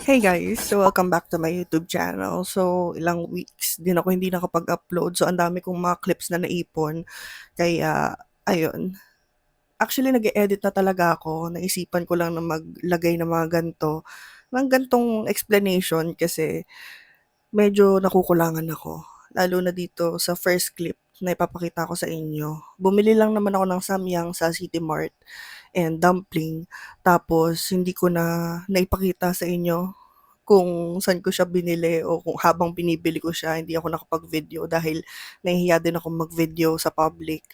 Hey guys, so welcome back to my YouTube channel. So, ilang weeks din ako hindi nakapag-upload. So, ang dami kong mga clips na naipon. Kaya, ayun. Actually, nag-edit na talaga ako. Naisipan ko lang na maglagay ng mga ganito. Ng gantong explanation kasi medyo nakukulangan ako. Lalo na dito sa first clip na ipapakita ko sa inyo. Bumili lang naman ako ng samyang sa City Mart and dumpling. Tapos, hindi ko na naipakita sa inyo kung saan ko siya binili o kung habang binibili ko siya, hindi ako nakapag-video dahil nahihiya din ako mag-video sa public.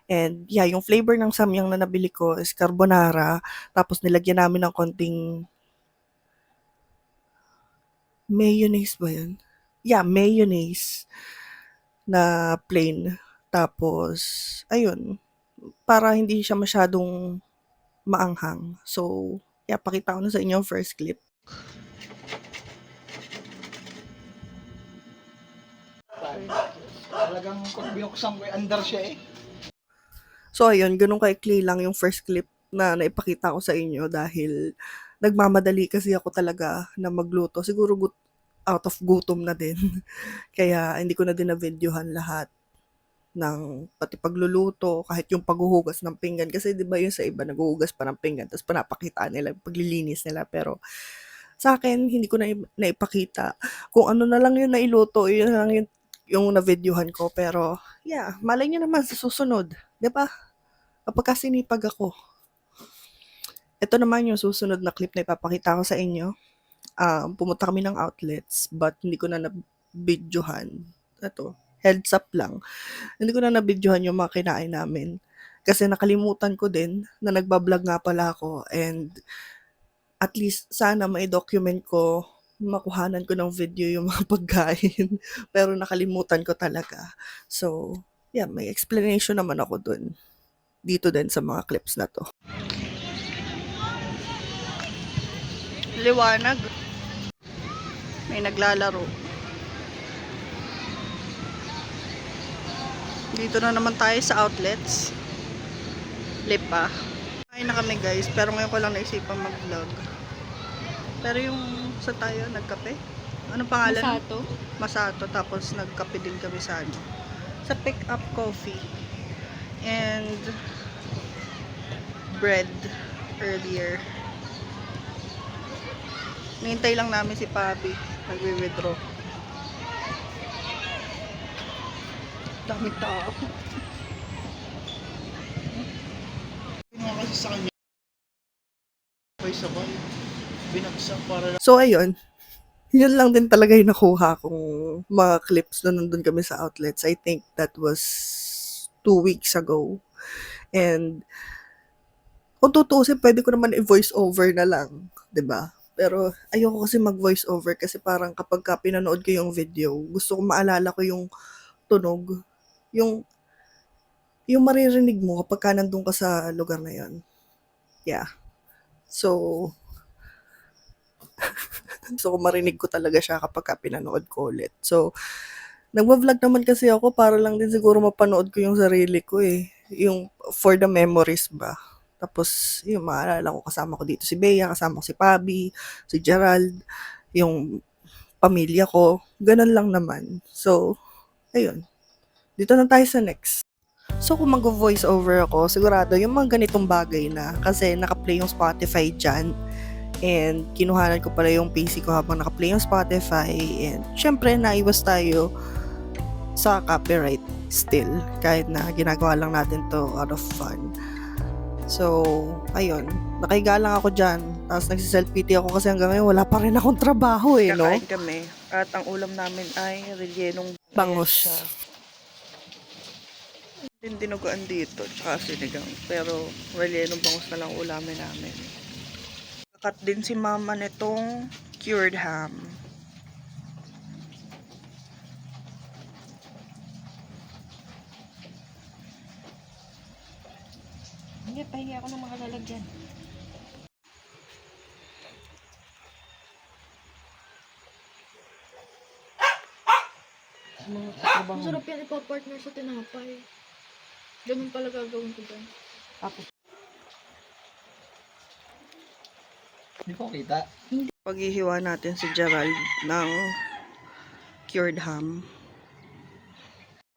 And yeah, yung flavor ng samyang na nabili ko is carbonara. Tapos nilagyan namin ng konting mayonnaise ba yun? Yeah, mayonnaise na plain. Tapos, ayun, para hindi siya masyadong maanghang. So, yeah, pakita ko na sa inyo yung first clip. Talagang kung binuksan ko, andar siya eh. So ayun, ganun kaikli lang yung first clip na naipakita ko sa inyo dahil nagmamadali kasi ako talaga na magluto. Siguro out of gutom na din. Kaya hindi ko na din na-videohan lahat ng pati pagluluto, kahit yung paghuhugas ng pinggan. Kasi di ba yung sa iba, naghuhugas pa ng pinggan, tapos panapakita nila yung paglilinis nila. Pero sa akin, hindi ko na naipakita. Kung ano na lang yung nailuto, yun na lang yung na-videohan ko. Pero yeah, malay nyo naman sa susunod. Di ba? Kapag sinipag ako. Ito naman yung susunod na clip na ipapakita ko sa inyo. Pumunta kami ng outlets but hindi ko na na-videohan. Ito, heads up lang. Hindi ko na na-videohan yung mga kinain namin. Kasi nakalimutan ko din na nagbablog nga pala ako and at least sana mai-document ko, makuhanan ko ng video yung mga pagkain. Pero nakalimutan ko talaga. So, yeah, may explanation naman ako dun. Dito din sa mga clips na to. Liwanag. May naglalaro. Dito na naman tayo sa outlets. Lipa. Kain na kami guys, pero ngayon ko lang naisipan mag-vlog. Pero yung sa tayo, nagkape? Anong pangalan? Masato. Masato. Tapos nagkape din kami sa ano. Sa Pick Up Coffee. And bread earlier. Nihintay lang namin si Papi. Nagwi-withdraw. Dami tao. Kinuha kasi sa kanya. Sabay-sabay. Binagsak para lang. So ayun, yun lang din talaga yung nakuha kong mga clips na nandun kami sa outlets. I think that was 2 weeks ago. And kung tutuusin, pwede ko naman i-voice over na lang, 'di ba? Pero ayoko kasi mag-voice over kasi parang kapag pinanood ko yung video, gusto ko maalala ko yung tunog, yung maririnig mo kapag nandun ka sa lugar na yun. Yeah. So, gusto ko marinig ko talaga siya kapag pinanood ko ulit. So, nagwa-vlog naman kasi ako para lang din siguro mapanood ko yung sarili ko eh. Yung for the memories ba. Tapos, yung maalala ko kasama ko dito si Bea, kasama ko si Pabi, si Gerald, yung pamilya ko. Ganun lang naman. So, ayun. Dito na tayo sa next. So, kung mag-voice over ako, sigurado yung mga ganitong bagay na kasi naka-play yung Spotify dyan. And kinuhanan ko pala yung PC ko habang naka-play yung Spotify. And syempre, naiwas tayo sa copyright still. Kahit na ginagawa lang natin to out of fun. So, ayun. Nakahiga lang ako dyan. Tapos nagsiself-pity ako kasi hanggang ngayon wala pa rin akong trabaho eh, no? Kakain kami. At ang ulam namin ay rellenong bangus. Din dinuguan dito, tsaka sinigang. Pero rellenong bangus na lang ulamin namin. Kakat din si mama nitong cured ham. Hindi, pahingi ako ng mga lalagyan. Masarap yan ipa-partner sa tinapay. Ganun pala gagawin ko dyan. Hindi ko kita. Hindi. Paghihiwa natin si Gerald ng cured ham.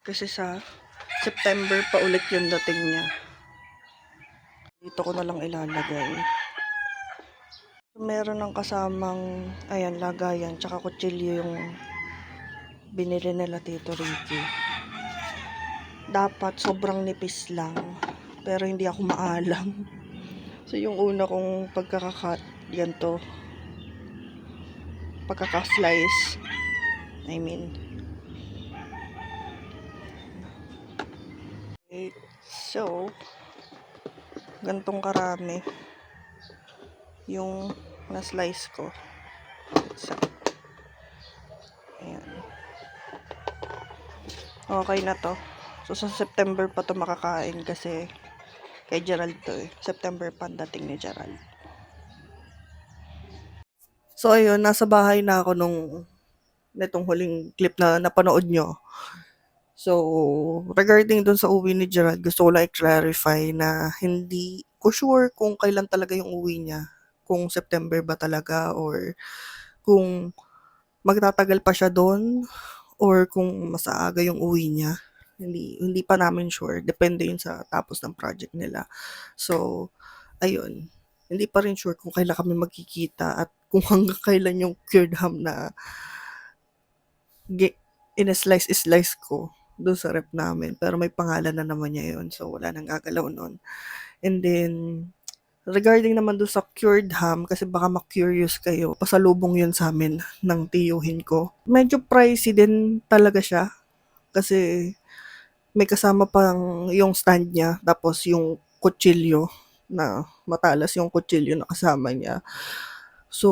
Kasi sa September pa ulit yung dating niya. Dito ko na lang ilalagay. Meron ng kasamang, ayan, lagayan, tsaka kutsilyo yung binili nila Tito Ricky. Dapat sobrang nipis lang, pero hindi ako maalam. So yung una kong pagkakakat, yan to. Pagkaka-slice. I mean. Okay. So, gantong karami yung na-slice ko. So, ayan. Okay na to. So, sa September pa to makakain kasi kay Gerald to eh. September pa ang dating ni Gerald. So, ayun. Nasa bahay na ako netong huling clip na napanood nyo. So, regarding dun sa uwi ni Gerald, gusto ko lang i-clarify na hindi ko sure kung kailan talaga yung uwi niya. Kung September ba talaga or kung magtatagal pa siya doon or kung mas aaga yung uwi niya. Hindi pa namin sure. Depende yun sa tapos ng project nila. So, ayun. Hindi pa rin sure kung kailan kami magkikita at kung hanggang kailan yung cured ham na in-slice ko doon sa rep namin. Pero may pangalan na naman niya yun. So, wala nang gagalaw nun. And then, regarding naman doon sa cured ham, kasi baka ma-curious kayo, pasalubong yun sa amin ng tiyuhin ko. Medyo pricey din talaga siya. Kasi may kasama pang yung stand niya, tapos yung kutsilyo na matalas yung kutsilyo na kasama niya. So,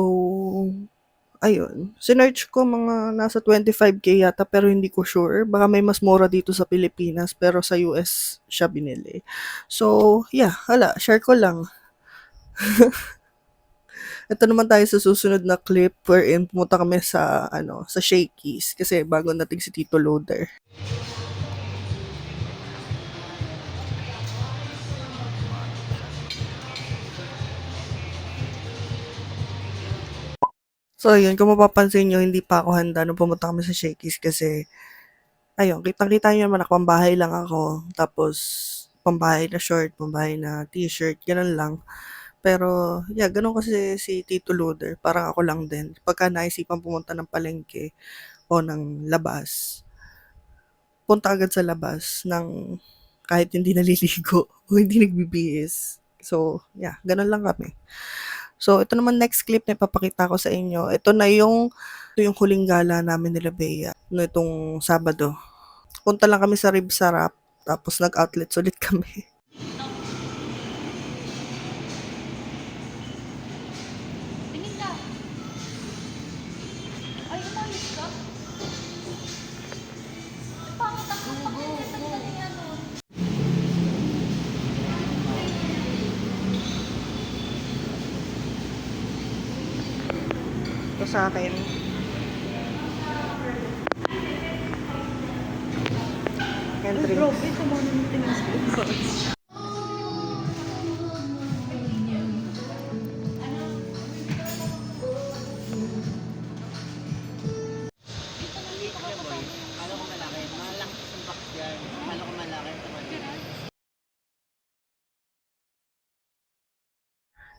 ayun. Sinearch ko mga nasa 25K yata pero hindi ko sure. Baka may mas mura dito sa Pilipinas pero sa US siya binili. So, yeah, share ko lang. Ito naman tayo sa susunod na clip wherein pumunta kami sa Shakey's kasi bago nating si Tito Loader. So, yun, kung mapapansin nyo, hindi pa ako handa nung pumunta kami sa Shakey's kasi, ayun, kitang-kita nyo naman ako, pambahay lang ako. Tapos, pambahay na short, pambahay na t-shirt, ganun lang. Pero, yeah, ganun kasi si Tito Loader. Parang ako lang din. Pagka naisipan pumunta ng palengke o ng labas, punta agad sa labas ng kahit hindi naliligo o hindi nagbibihis. So, yeah, ganun lang kami. So, ito naman next clip na ipapakita ko sa inyo. Ito yung huling gala namin nila Bea no itong Sabado. Punta lang kami sa Rib Sarap, tapos nag-outlet ulit kami. Tingin ka. Ay, umalis ka. Pangit ang kapakita sa niya nun. Ito sa akin. Entry. Grabe, kumano ng tinis.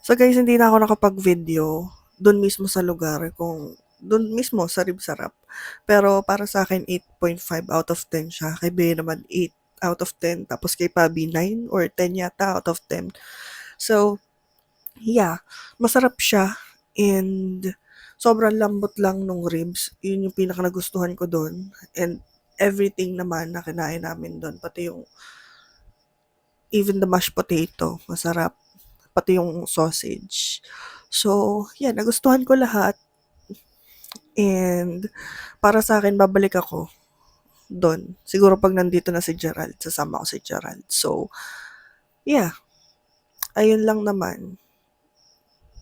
So guys, hindi na ako nakapag-video doon mismo sa lugar doon mismo sa Rib Sarap. Pero para sa akin 8.5 out of 10 siya. Kay Bea naman 8 out of 10. Tapos kay Pabi 9 or 10 yata out of 10. So, yeah, masarap siya and sobrang lambot lang nung ribs. Yun yung pinaka nagustuhan ko doon. And everything naman na kinain namin doon. Pati yung even the mashed potato, masarap. Pati yung sausage. So, yeah, nagustuhan ko lahat. And para sa akin, babalik ako doon. Siguro pag nandito na si Gerald, sasama ko si Gerald. So, yeah, ayun lang naman.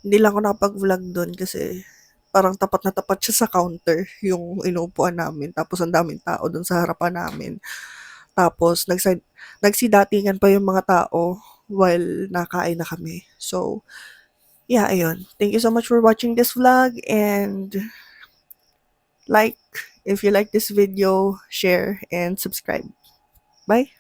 Hindi lang ako nakapag-vlog doon kasi parang tapat na tapat siya sa counter yung inuupuan namin. Tapos ang daming tao doon sa harapan namin. Tapos nagsidatingan pa yung mga tao while nakain na kami. So, yeah, ayun. Thank you so much for watching this vlog and like if you like this video, share and subscribe. Bye!